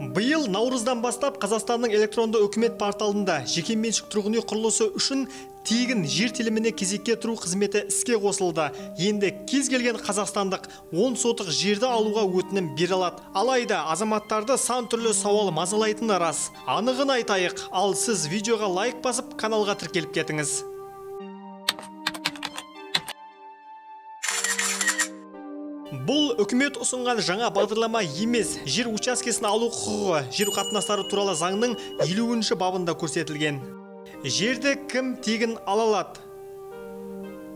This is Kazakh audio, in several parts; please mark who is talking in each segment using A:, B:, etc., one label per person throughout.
A: Биыл наурыздан бастап Қазақстанның электронды үкімет порталында жеке меншік тұрғын үй құрылысы үшін тегін жер теліміне кезекке тұру қызметі іске қосылды. Енді кез келген қазақстандық 10 сотық жерді алуға өтінім бере алады. Алайда азаматтарды сан түрлі сауал мазалайтыны рас. Анығын айтайық, ал сіз видеоға лайк басып, каналға тіркеліп кетіңіз. Бұл үкімет ұсынған жаңа бағдарлама емес, жер учаскесін алу құқығы жер қатынастары туралы заңның 50-ші бабында көрсетілген. Жерді кім тегін ала алады?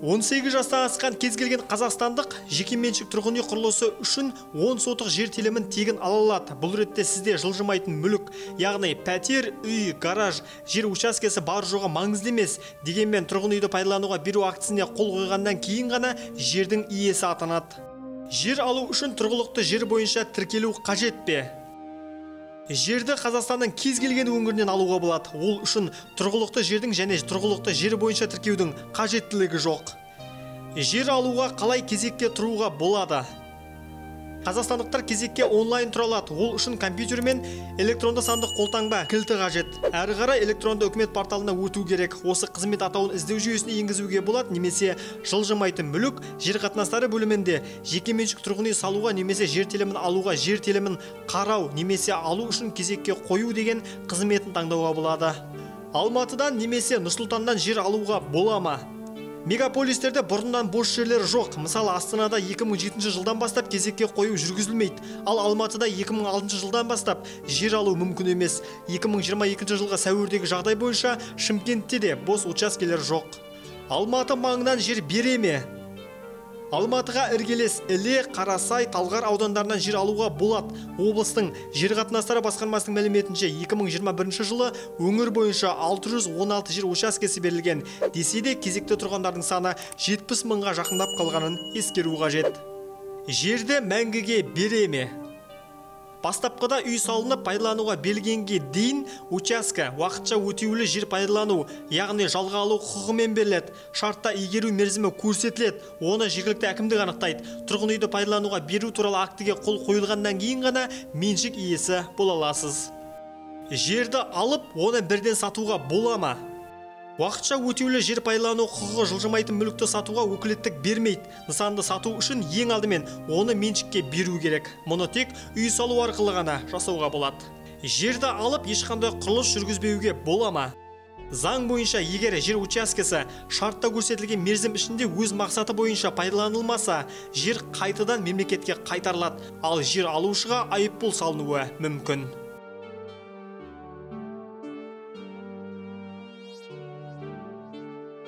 A: 18 жастан асқан кез келген қазақстандық жеке меншік тұрғын үй құрылысы үшін 10 сотық жер телімін тегін ала алады. Бұл ретте сізде жылжымайтын мүлік, яғни пәтер, үй, гараж, жер учаскесі бар жоғы маңызды емес. Дегенмен тұрғын үйді пайдалануға беру актісіне қол қойғаннан кейін ғана жердің иесі атанады. Жер алу үшін тұрғылықты жер бойынша тіркелу қажет пе? Жерді Қазақстанның кез келген өңірінен алуға болады. Ол үшін тұрғылықты жердің және тұрғылықты жер бойынша тіркеудің қажеттілігі жоқ. Жер алуға қалай кезекке тұруға болады? Қазақстандықтар кезекке онлайн тұра алады. Ол үшін компьютер мен электронды сандық қолтаңба кілті қажет. Әрі қарай электронды үкімет порталына өту керек. Осы қызмет атауын іздеу жүйесіне енгізуге болады, немесе жылжымайтын мүлік жер қатынастары бөлімінде жеке меншік тұрғын үй салуға немесе жер телімін алуға жер телімін қарау немесе алу үшін кезекке қою деген қызметін таңдауға болады. Алматыдан немесе Нұр-Сұлтаннан жер алуға бола ма? Мегаполистерде бұрыннан бос жерлер жоқ. Мысалы, Астанада 2007 жылдан бастап кезекке қою жүргізілмейді. Ал Алматыда 2006 жылдан бастап жер алу мүмкін емес. 2022 жылғы сәуірдегі жағдай бойынша Шымкентте де бос учаскелер жоқ. Алматы маңынан жер бере ме? Алматыға іргелес Іле, Қарасай, Талғар аудандарынан жер алуға болады. Облыстың жер қатынастары басқармасының мәліметінше 2021 жылы өңір бойынша 616 жер учаскесі берілген. Десе де кезекте тұрғандардың саны 70 мыңға жақындап қалғанын ескеру қажет. Жерді мәңгіге бере ме? Бастапқыда үй салынып пайдалануға берілгенге дейін учаске уақытша өтеулі жер пайдалану, яғни жалға алу құқығымен беріледі. Шартта игеру мерзімі көрсетіледі. Оны жергілікті әкімдік анықтайды. Тұрғын үйді пайдалануға беру туралы актіге қол қойылғаннан кейін ғана меншік иесі бола аласыз. Жерді алып, оны бірден сатуға бола ма? Уақытша өтеулі жер пайдалану құқығы жылжымайтын мүлікті сатуға өкілеттік бермейді. Нысанды сату үшін ең алдымен оны меншікке беру керек. Мұны тек үй салу арқылы ғана жасауға болады. Жерді алып, ешқандай құрылыс жүргізбеуге бола ма? Заң бойынша егер жер учаскесі шартта көрсетілген мерзім ішінде өз мақсаты бойынша пайдаланылмаса, жер қайтадан мемлекетке қайтарылады, ал жер алушыға айыппұл салынуы мүмкін.